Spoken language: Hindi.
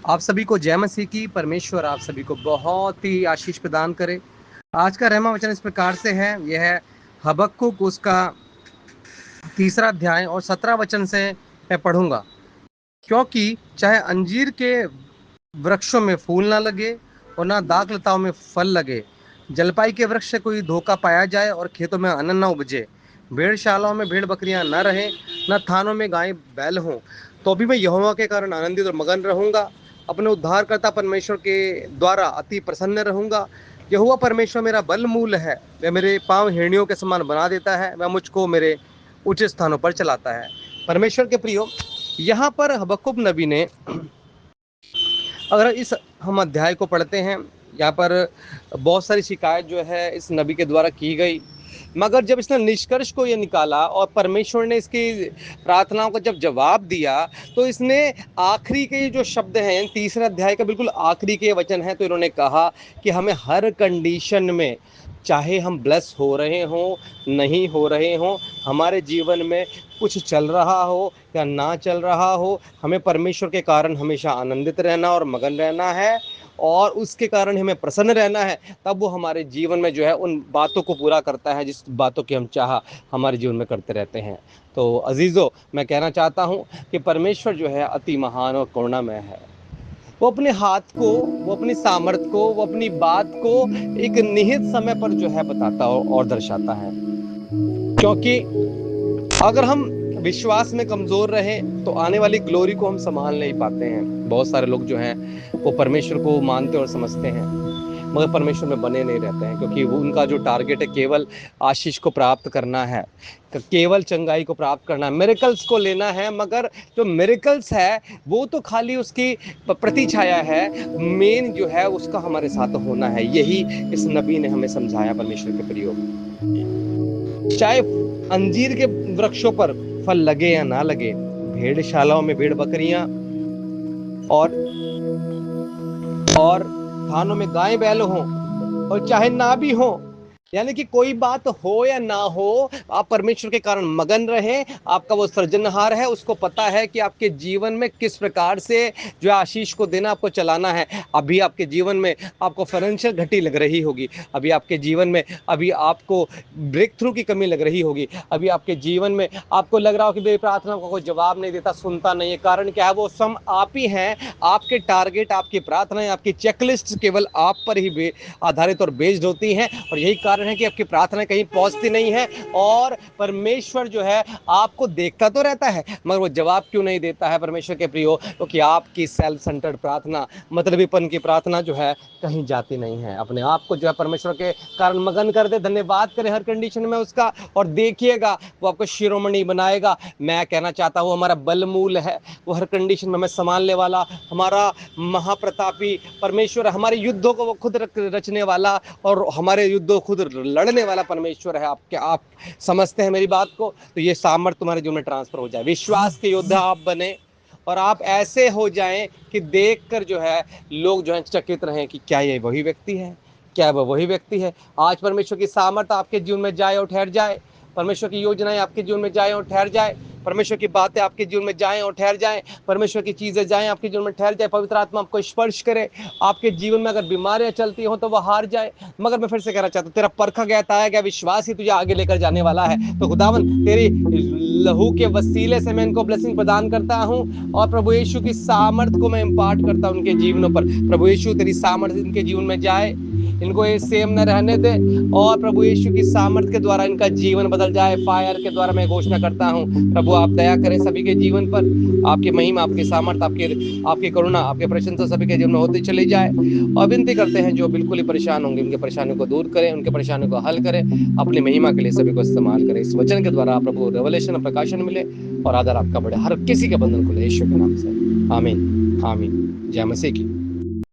आप सभी को जय मसीह की। परमेश्वर आप सभी को बहुत ही आशीष प्रदान करे। आज का रहमा वचन इस प्रकार से है, यह है हबक्कुक उसका 3 अध्याय और 17 वचन से मैं पढ़ूंगा। क्योंकि चाहे अंजीर के वृक्षों में फूल ना लगे और ना दाख लताओं में फल लगे, जलपाई के वृक्ष से कोई धोखा पाया जाए और खेतों में अन्न न उपजे, भेड़शालाओं में भेड़ बकरियां न रहें, न थानों में गाय बैल हों, तो भी मैं यहोवा के कारण आनंदित और मगन रहूंगा। अपने उद्धारकर्ता परमेश्वर के द्वारा अति प्रसन्न रहूंगा। यहोवा परमेश्वर मेरा बल मूल है। वह मेरे पांव हिरनियों के समान बना देता है। वह मुझको मेरे ऊंचे स्थानों पर चलाता है। परमेश्वर के प्रियो, यहाँ पर हबक्कुक नबी ने, अगर इस हम अध्याय को पढ़ते हैं, यहाँ पर बहुत सारी शिकायत जो है इस नबी के द्वारा की गई, मगर जब इसने निष्कर्ष को ये निकाला और परमेश्वर ने इसकी प्रार्थनाओं का जब जवाब दिया, तो इसने आखिरी के जो शब्द हैं, 3 अध्याय का बिल्कुल आखिरी के वचन है, तो इन्होंने कहा कि हमें हर कंडीशन में, चाहे हम ब्लेस हो रहे हों नहीं हो रहे हों, हमारे जीवन में कुछ चल रहा हो या ना चल रहा हो, हमें परमेश्वर के कारण हमेशा आनंदित रहना और मगन रहना है और उसके कारण हमें प्रसन्न रहना है। तब वो हमारे जीवन में जो है उन बातों को पूरा करता है जिस बातों की हम चाह हमारे जीवन में करते रहते हैं। तो अजीज़ों, मैं कहना चाहता हूँ कि परमेश्वर जो है अति महान और करुणामय है। वो अपने हाथ को, वो अपनी सामर्थ्य को, वो अपनी बात को एक निहित समय पर जो है बताता और दर्शाता है। क्योंकि अगर हम विश्वास में कमजोर रहे तो आने वाली ग्लोरी को हम संभाल नहीं पाते हैं। बहुत सारे लोग जो हैं वो परमेश्वर को मानते और समझते हैं, मगर परमेश्वर में बने नहीं रहते हैं, क्योंकि वो उनका जो टारगेट है केवल आशीष को प्राप्त करना है, केवल चंगाई को प्राप्त करना है, मिरेकल्स को लेना है। मगर जो मिरेकल्स है वो तो खाली उसकी प्रतिछाया है, मेन जो है उसका हमारे साथ होना है। यही इस नबी ने हमें समझाया। परमेश्वर के प्रयोग, चाहे अंजीर के वृक्षों पर फल लगे या ना लगे, भेड़शालाओं में भेड़ बकरियां और थानों में गाय बैल हो, और चाहे ना भी हो, यानी कि कोई बात हो या ना हो, आप परमेश्वर के कारण मगन रहे। आपका वो सृजनहार है, उसको पता है कि आपके जीवन में किस प्रकार से जो आशीष को देना, आपको चलाना है। अभी आपके जीवन में आपको फाइनेंशियल घटी लग रही होगी, अभी आपके जीवन में अभी आपको ब्रेक थ्रू की कमी लग रही होगी, अभी आपके जीवन में आपको लग रहा हो कि मेरी प्रार्थना को कोई जवाब नहीं देता, सुनता नहीं है। कारण क्या है? वो सब आप ही हैं। आपके टारगेट, आपकी प्रार्थनाएं, आपकी चेकलिस्ट केवल आप पर ही आधारित और बेस्ड होती हैं, और यही कारण है कि आपकी प्रार्थना कहीं पहुंचती नहीं है। और परमेश्वर जो है आपको देखता तो रहता है, मगर वो जवाब क्यों नहीं देता है परमेश्वर के प्रियो? क्योंकि आपकी सेल्फ सेंटर्ड प्रार्थना, मतलबीपन की प्रार्थना जो है कहीं जाती नहीं है। अपने आप को जो है परमेश्वर के कारण मगन कर दे, धन्यवाद करें हर कंडीशन में उसका, और देखिएगा वो आपको शिरोमणि बनाएगा। मैं कहना चाहता हूँ हमारा बल मूल है, वो हर कंडीशन में हमें संभालने वाला, हमारा महाप्रतापी परमेश्वर, हमारे युद्धों को वो खुद रचने वाला और हमारे युद्धों खुद लड़ने वाला परमेश्वर है। आप समझते हैं मेरी बात को? तो ये सामर्थ्य तुम्हारे जीवन में ट्रांसफर हो जाए, विश्वास के योद्धा आप बने, और आप ऐसे हो जाएं कि देखकर जो है लोग जो है चकित रहें कि क्या ये वही व्यक्ति है, क्या वह वही व्यक्ति है। आज परमेश्वर की सामर्थ्य आपके जीवन में जाए और ठहर जाए, परमेश्वर की योजनाएं आपके जीवन में जाए और ठहर जाए, परमेश्वर की बातें आपके जीवन में जाएं और ठहर जाएं, परमेश्वर की चीजें जाएं आपके जीवन में ठहर जाए, पवित्र आत्मा आपको स्पर्श करे, आपके जीवन में अगर बीमारियां चलती हो तो वह हार जाए। मगर मैं फिर से कहना चाहता हूं, तेरा परखा गया, ताया गया विश्वास ही तुझे आगे लेकर जाने वाला है। तो खुदावन तेरी लहू के वसीले से मैं इनको ब्लेसिंग प्रदान करता हूं, और प्रभु यीशु की सामर्थ को मैं इम्पार्ट करता हूं उनके जीवनों पर। प्रभु यीशु तेरी सामर्थ इनके जीवन में जाए, इनको ये सेम न रहने दे, और प्रभु यीशु की सामर्थ के द्वारा इनका जीवन बदल जाए। फायर के द्वारा मैं घोषणा करता हूं, प्रभु आप दया करें सभी के जीवन पर, आपकी महिमा, आपकी सामर्थ, आपकी करुणा, आपके प्रशंसा सभी के जीवन में होती चली जाए। और विनती करते हैं जो बिल्कुल ही परेशान होंगे, उनके परेशानियों को दूर करें, उनके परेशानियों को हल करें, अपनी महिमा के लिए सभी को इस्तेमाल करें। इस वचन के द्वारा प्रभु रेवलेशन, प्रकाशन मिले, और आदर आपका बढ़े, हर किसी के बंधन खुले, यीशु के नाम से, आमीन आमीन। जय मसीह की।